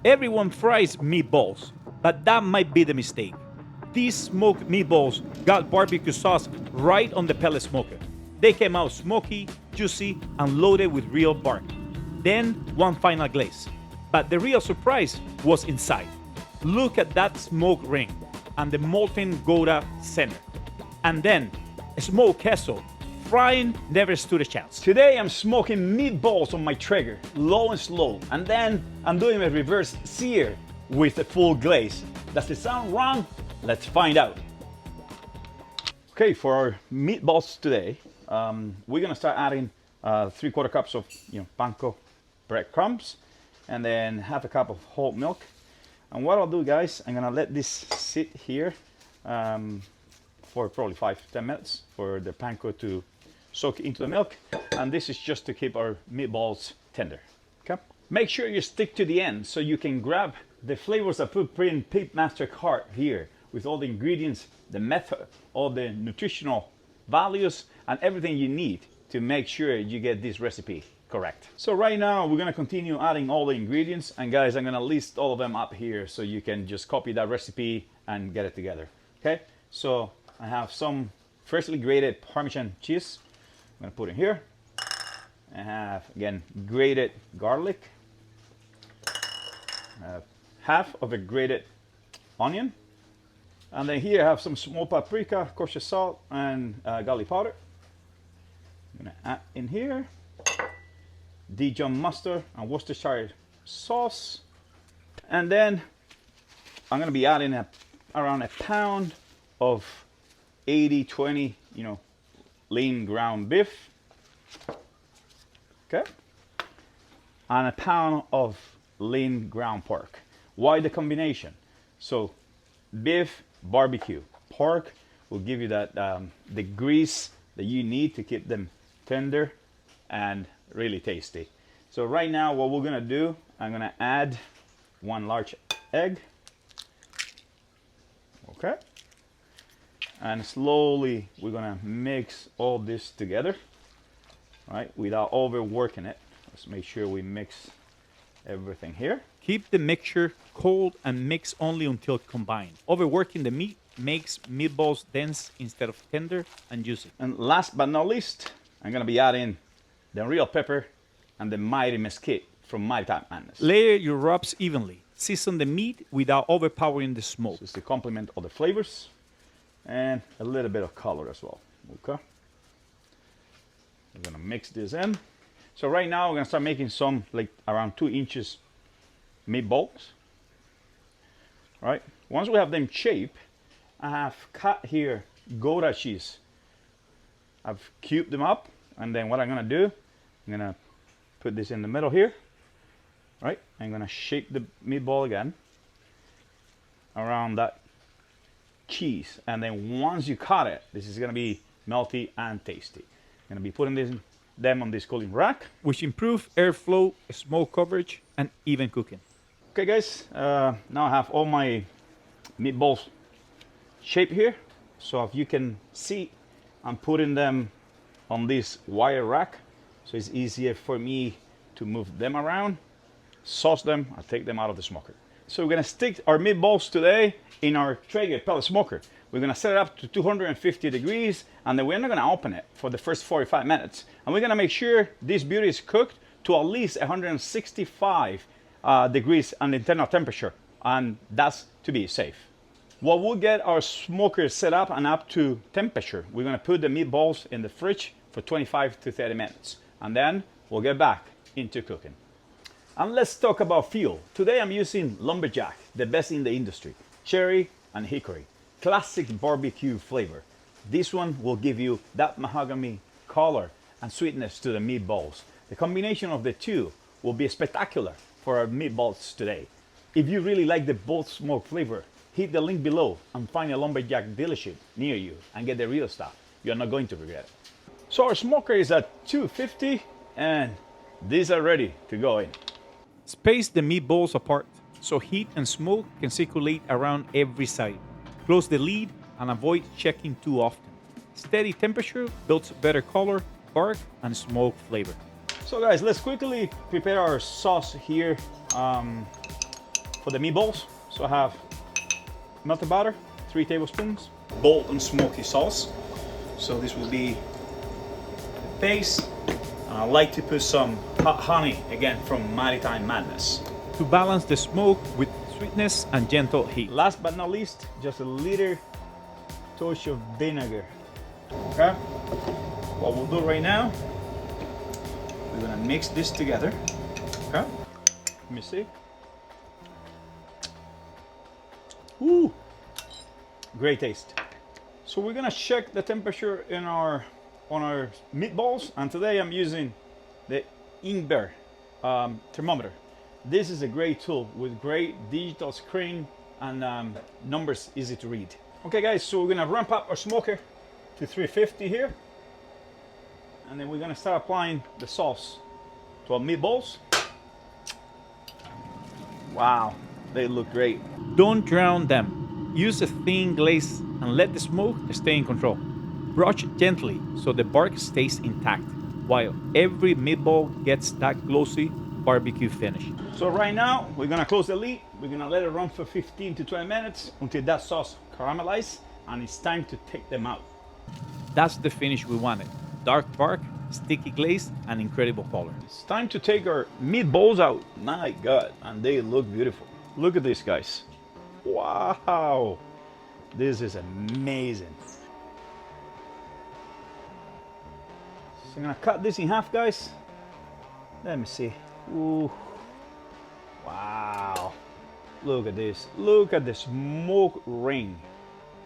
Everyone fries meatballs, but that might be the mistake. These smoked meatballs got barbecue sauce right on the pellet smoker. They came out smoky, juicy, and loaded with real bark. Then one final glaze. But the real surprise was inside. Look at that smoke ring and the molten Gouda center. And then smoked queso. Frying never stood a chance. Today I'm smoking meatballs on my Traeger, low and slow. And then I'm doing a reverse sear with a full glaze. Does it sound wrong? Let's find out. Okay, for our meatballs today, we're gonna start adding 3/4 cups of panko breadcrumbs, and then half a cup of whole milk. And what I'll do, guys, I'm gonna let this sit here for probably 5-10 minutes for the panko to soak into the milk. And this is just to keep our meatballs tender. Okay. Make sure you stick to the end so you can grab the flavors I put in Pit Master card here with all the ingredients, the method, all the nutritional values, and everything you need to make sure you get this recipe correct. So right now we're gonna continue adding all the ingredients, and guys, I'm gonna list all of them up here so you can just copy that recipe and get it together. Okay, so I have some freshly grated Parmesan cheese. I'm gonna put in here. I have, again, grated garlic. I have half of a grated onion. And then here I have some smoked paprika, kosher salt, and garlic powder. I'm gonna add in here Dijon mustard and Worcestershire sauce. And then I'm gonna be adding around a pound of 80-20, lean ground beef. Okay. And a pound of lean ground pork. Why the combination? So beef, barbecue, pork will give you that the grease that you need to keep them tender and really tasty. So right now what we're gonna do, I'm gonna add 1 large egg. Okay. And slowly we're gonna mix all this together, right, without overworking it. Let's make sure we mix everything here. Keep the mixture cold and mix only until combined. Overworking the meat makes meatballs dense instead of tender and juicy. And last but not least, I'm gonna be adding the real pepper and the mighty mesquite from Mighty Type Madness. Layer your rubs evenly. Season the meat without overpowering the smoke. Just to complement all the flavors and a little bit of color as well. Okay. We're gonna mix this in. So right now we're gonna start making some like around 2 inches meatballs. Right. Once we have them shaped, I have cut here Gouda cheese. I've cubed them up, and then what I'm gonna do, I'm gonna put this in the middle here. Right. I'm gonna shape the meatball again around that cheese, and then once you cut it, this is gonna be melty and tasty. I'm gonna be putting them on this cooling rack, which improve airflow, smoke coverage, and even cooking. Okay guys, now I have all my meatballs shaped here. So if you can see, I'm putting them on this wire rack, so it's easier for me to move them around, sauce them, and take them out of the smoker. So we're gonna stick our meatballs today in our Traeger pellet smoker. We're gonna set it up to 250 degrees, and then we're not gonna open it for the first 45 minutes. And we're gonna make sure this beauty is cooked to at least 165 degrees on the internal temperature, and that's to be safe. While we'll get our smoker set up and up to temperature, we're gonna put the meatballs in the fridge for 25 to 30 minutes, and then we'll get back into cooking. And let's talk about fuel. Today I'm using LumberJack, the best in the industry, cherry and hickory. Classic barbecue flavor. This one will give you that mahogany color and sweetness to the meatballs. The combination of the two will be spectacular for our meatballs today. If you really like the bold smoke flavor, hit the link below and find a LumberJack dealership near you and get the real stuff. You're not going to regret it. So our smoker is at 250 and these are ready to go in. Space the meatballs apart so heat and smoke can circulate around every side. Close the lid and avoid checking too often. Steady temperature builds better color, bark, and smoke flavor. So guys, let's quickly prepare our sauce here. for the meatballs. So I have melted butter, 3 tablespoons, bold and smoky sauce. So this will be the base. And I like to put some hot honey, again from Maritime Madness, to balance the smoke with sweetness and gentle heat. Last but not least, just a little touch of vinegar. Okay, what we'll do right now, we're gonna mix this together. Okay, let me see. Ooh, great taste. So we're gonna check the temperature in our meatballs, and today I'm using the INKBIRD thermometer. This is a great tool with great digital screen and numbers easy to read. Okay guys, so we're gonna ramp up our smoker to 350 here, and then we're gonna start applying the sauce to our meatballs. Wow, they look great. Don't drown them. Use a thin glaze and let the smoke stay in control. Brush gently so the bark stays intact, while every meatball gets that glossy barbecue finish. So right now, we're gonna close the lid. We're gonna let it run for 15 to 20 minutes until that sauce caramelizes, and it's time to take them out. That's the finish we wanted. Dark bark, sticky glaze, and incredible color. It's time to take our meatballs out. My God, and they look beautiful. Look at this, guys. Wow, this is amazing. So I'm gonna cut this in half, guys. Let me see. Ooh. Wow. Look at this. Look at the smoke ring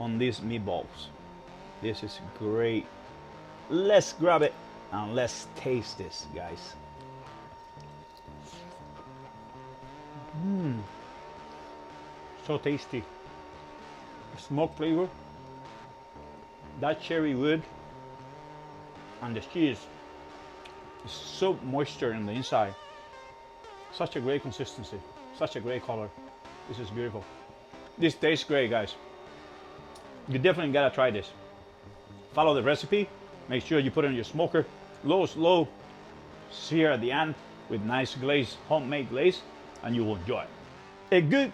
on these meatballs. This is great. Let's grab it and let's taste this, guys. So tasty. The smoke flavor, that cherry wood, and the cheese is so moisture in the inside. Such a great consistency, such a great color. This is beautiful. This tastes great, guys. You definitely gotta try this. Follow the recipe. Make sure you put it in your smoker, slow, sear at the end with nice glaze, homemade glaze, and you will enjoy it. A good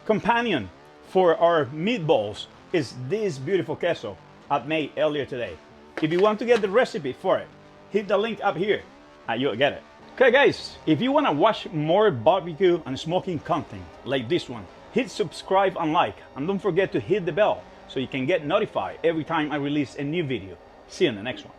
companion for our meatballs is this beautiful queso I made earlier today. If you want to get the recipe for it, hit the link up here and you'll get it. Okay guys, if you want to watch more barbecue and smoking content like this one, hit subscribe and like, and don't forget to hit the bell so you can get notified every time I release a new video. See you in the next one.